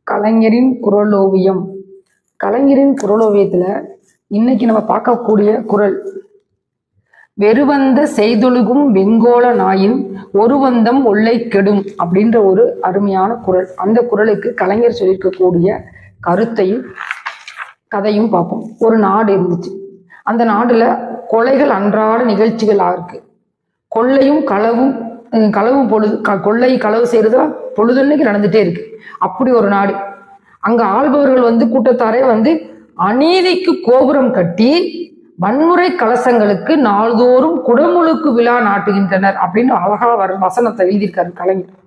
கலைஞரின் குறளோவியம். கலைஞரின் குறளோவியத்துல இன்னைக்கு நம்ம பார்க்கக்கூடிய குறள், வெறுவந்த செய்தொழுகும் வெங்கோல நாயின் ஒருவந்தம் ஒல்லை கெடும் அப்படின்ற ஒரு அருமையான குறள். அந்த குறளுக்கு கலைஞர் சொல்லியிருக்கக்கூடிய கருத்தையும் கதையும் பார்ப்போம். ஒரு நாடு இருந்துச்சு. அந்த நாடுல கொலைகள் அன்றாட நிகழ்ச்சிகளா இருக்கு. கொள்ளையும் களவும் பொழுது கொள்ளை களவு செய்யறதா பொழுதுன்னைக்கு நடந்துட்டே இருக்கு. அப்படி ஒரு நாடு. அங்க ஆள்பவர்கள் கூட்டத்தாரே அநீதிக்கு கோபுரம் கட்டி வன்முறை கலசங்களுக்கு நாள்தோறும் குடமுழுக்கு விழா நாட்டுகின்றனர் அப்படின்னு அழகா வசனத்தை எழுதியிருக்காரு கலைஞர்.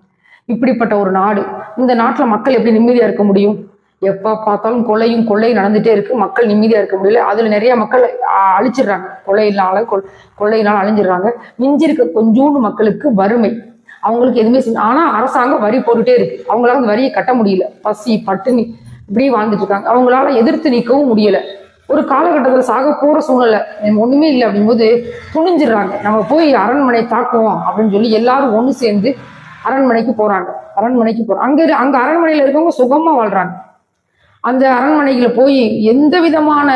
இப்படிப்பட்ட ஒரு நாடு. இந்த நாட்டுல மக்கள் எப்படி நிம்மதியா இருக்க முடியும்? எப்ப பார்த்தாலும் கொள்ளையும் நடந்துட்டே இருக்கு. மக்கள் நிம்மதியா இருக்க முடியல. அதுல நிறைய மக்கள் அழிச்சிடுறாங்க. கொள்ளையினால அழிஞ்சிடுறாங்க. மிஞ்சி இருக்க கொஞ்சோண்டு மக்களுக்கு வறுமை. அவங்களுக்கு எதுவுமே ஆனா அரசாங்கம் வரி போட்டுட்டே இருக்கு. அவங்களால அந்த வரியை கட்ட முடியல. பசி பட்டினி இப்படி வாழ்ந்துட்டு இருக்காங்க. அவங்களால எதிர்த்து நிற்கவும் முடியல. ஒரு காலகட்டத்தில் சாக போற சூழ்நிலை, ஒண்ணுமே இல்லை அப்படிங்கும்போது துணிஞ்சிடுறாங்க. நம்ம போய் அரண்மனை தாக்குவோம் அப்படின்னு சொல்லி எல்லாரும் ஒண்ணு சேர்ந்து அரண்மனைக்கு போறாங்க. அங்க அரண்மனையில இருக்கவங்க சுகமா வாழ்றாங்க. அந்த அரண்மனையில போய் எந்த விதமான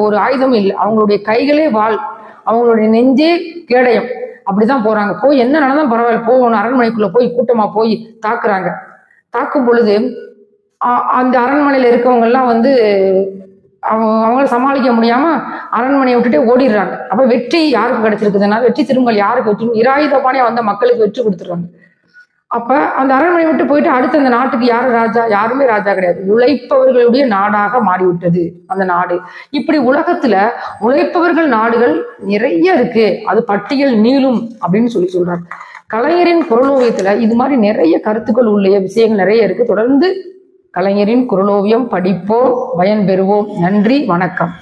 ஒரு ஆயுதமும் இல்லை. அவங்களுடைய கைகளே வாள், அவங்களுடைய நெஞ்சே கேடயம். அப்படிதான் போறாங்க. போய் என்ன நடந்தாலும் பரவாயில்ல, போகணும். அரண்மனைக்குள்ள போய் கூட்டமா போய் தாக்குறாங்க. தாக்கும் பொழுது அந்த அரண்மனையில இருக்கவங்க எல்லாம் அவங்கள சமாளிக்க முடியாம அரண்மனையை விட்டுட்டே ஓடிடுறாங்க. அப்ப வெற்றி யாருக்கு கிடைச்சிருக்குதுன்னா, வெற்றி திரும்பல் யாருக்கு வெற்றி? இராயுதபாணியா வந்த மக்களுக்கு வெற்றி கொடுத்துடுறாங்க. அப்ப அந்த அரண்மனை விட்டு போயிட்டு அடுத்த அந்த நாட்டுக்கு யாரு ராஜா? யாருமே ராஜா கிடையாது. உழைப்பவர்களுடைய நாடாக மாறிவிட்டது அந்த நாடு. இப்படி உலகத்துல உழைப்பவர்கள் நாடுகள் நிறைய இருக்கு. அது பட்டியல் நீளும் அப்படின்னு சொல்றாங்க. கலைஞரின் குறளோவியத்துல இது மாதிரி நிறைய கருத்துக்கள் உள்ள விஷயங்கள் நிறைய இருக்கு. தொடர்ந்து கலைஞரின் குறளோவியம் படிப்போம், பயன்பெறுவோம். நன்றி, வணக்கம்.